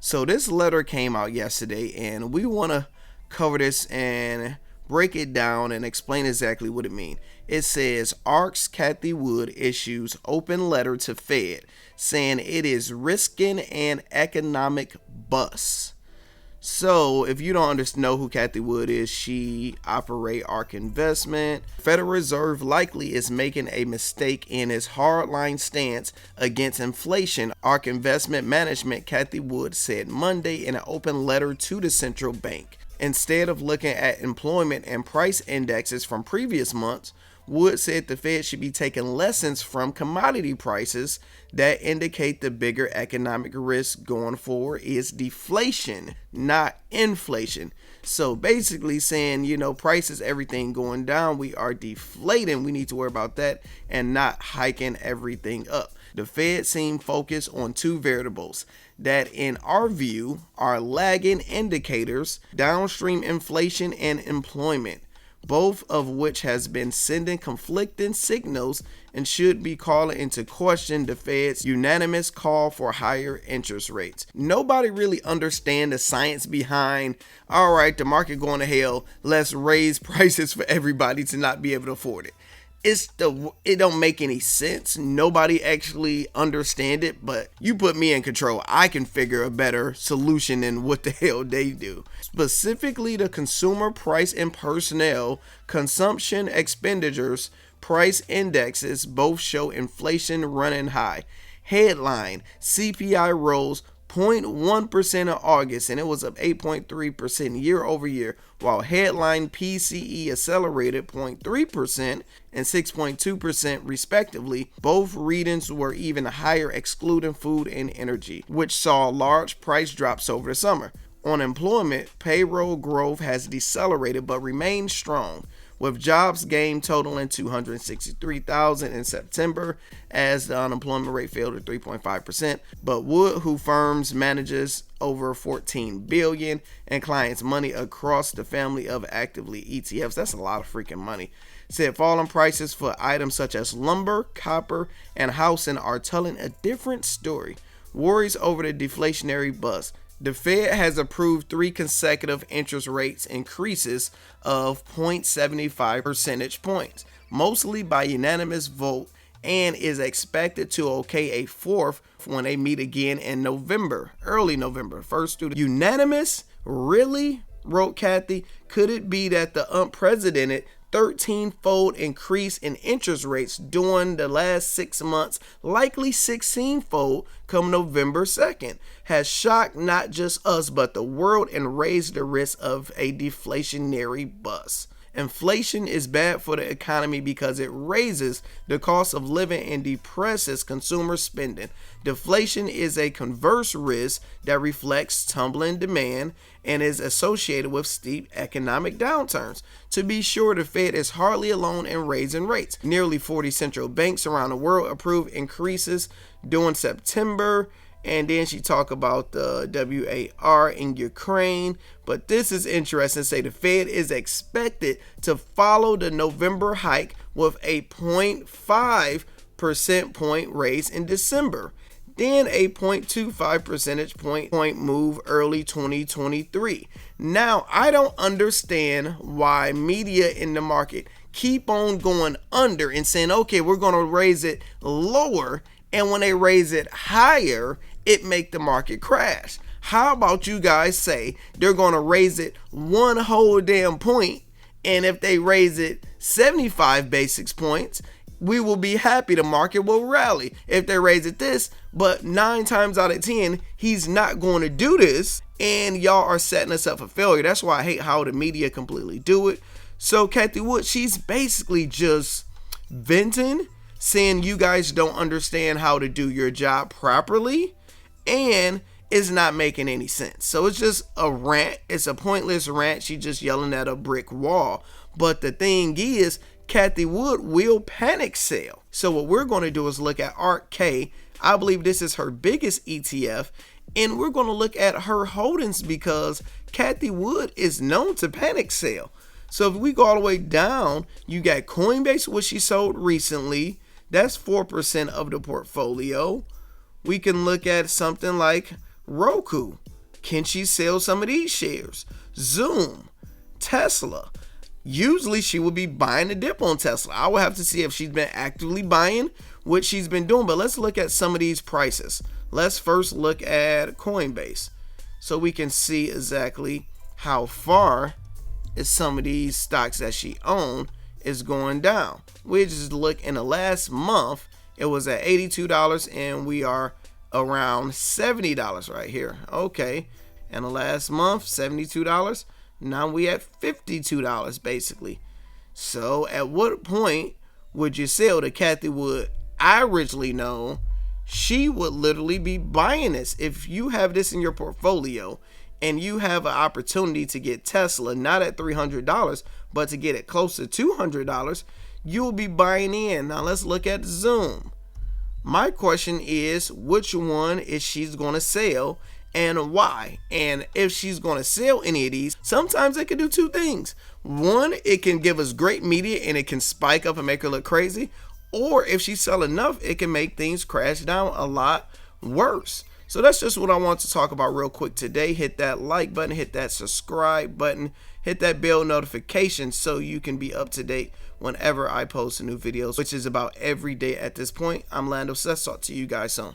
So this letter came out yesterday, and we want to cover this and break it down and explain exactly what it means. It says ARK's Cathie Wood issues open letter to Fed saying it is risking an economic bust. So if you don't know who Cathie Wood is, she operate ARK Investment. Federal Reserve likely is making a mistake in its hardline stance against inflation, ARK Investment Management Cathie Wood said Monday in an open letter to the central bank. Instead of looking at employment and price indexes from previous months, Wood said the Fed should be taking lessons from commodity prices that indicate the bigger economic risk going forward is deflation, not inflation. So basically saying, prices, everything going down, we are deflating. We need to worry about that and not hiking everything up. The Fed seemed focused on two variables that in our view are lagging indicators, downstream inflation and employment, both of which has been sending conflicting signals and should be calling into question the Fed's unanimous call for higher interest rates. Nobody really understands the science behind, all right, the market going to hell, let's raise prices for everybody to not be able to afford it. It don't make any sense. Nobody actually understand it, but you put me in control. I can figure a better solution than what the hell they do. Specifically, the consumer price and personnel consumption expenditures price indexes both show inflation running high. Headline: CPI rose 0.1% in August, and it was up 8.3% year over year, while headline PCE accelerated 0.3% and 6.2% respectively. Both readings were even higher excluding food and energy, which saw large price drops over the summer. On employment, payroll growth has decelerated but remains strong, with jobs gained totaling 263,000 in September as the unemployment rate fell to 3.5%. But Wood, who firms manages over $14 billion in clients' money across the family of actively ETFs, that's a lot of freaking money, said falling prices for items such as lumber, copper, and housing are telling a different story. Worries over the deflationary bust. The Fed has approved 3 consecutive interest rates increases of 0.75 percentage points, mostly by unanimous vote, and is expected to okay a fourth when they meet again in November, early November. First through the unanimous? Really? Wrote Cathie. Could it be that the unprecedented 13-fold increase in interest rates during the last 6 months, likely 16-fold come November 2nd, has shocked not just us but the world and raised the risk of a deflationary bust? Inflation is bad for the economy because it raises the cost of living and depresses consumer spending. Deflation is a converse risk that reflects tumbling demand and is associated with steep economic downturns. To be sure, the Fed is hardly alone in raising rates. Nearly 40 central banks around the world approved increases during September. And then she talked about the WAR in Ukraine. But this is interesting. Say the Fed is expected to follow the November hike with a 0.5 percent point raise in December. Then a 0.25 percentage point move early 2023. Now, I don't understand why media in the market keep on going under and saying, okay, we're going to raise it lower. And when they raise it higher, it make the market crash. How about you guys say they're going to raise it one whole damn point, and if they raise it 75 basis points, we will be happy. The market will rally. If they raise it this, but 9 times out of 10, he's not going to do this, and y'all are setting us up for failure. That's why I hate how the media completely do it. So Cathie Wood, she's basically just venting, saying you guys don't understand how to do your job properly, and it's not making any sense. So it's just a rant. It's a pointless rant. She's just yelling at a brick wall. But the thing is, Cathie Wood will panic sell. So what we're going to do is look at ARK-K. I believe this is her biggest ETF, and we're going to look at her holdings because Cathie Wood is known to panic sell. So if we go all the way down, you got Coinbase, which she sold recently. That's 4% of the portfolio. We can look at something like Roku. Can she sell some of these shares? Zoom, Tesla. Usually she would be buying a dip on Tesla. I would have to see if she's been actively buying, what she's been doing. But let's look at some of these prices. Let's first look at Coinbase so we can see exactly how far is some of these stocks that she owned is going down. We just look in the last month, it was at $82 and we are around $70 right here. Okay, and the last month, $72. Now we at $52 basically. So at what point would you sell to Cathie Wood? I originally know she would literally be buying this. If you have this in your portfolio and you have an opportunity to get Tesla, not at $300, but to get it close to $200, you'll be buying in. Now let's look at Zoom. My question is, which one is she's going to sell and why? And if she's going to sell any of these, sometimes it can do two things. One, it can give us great media and it can spike up and make her look crazy. Or if she sell enough, it can make things crash down a lot worse. So that's just what I want to talk about real quick today. Hit that like button, hit that subscribe button, hit that bell notification so you can be up to date whenever I post new videos, which is about every day at this point. I'm Lando Sess. Talk to you guys soon.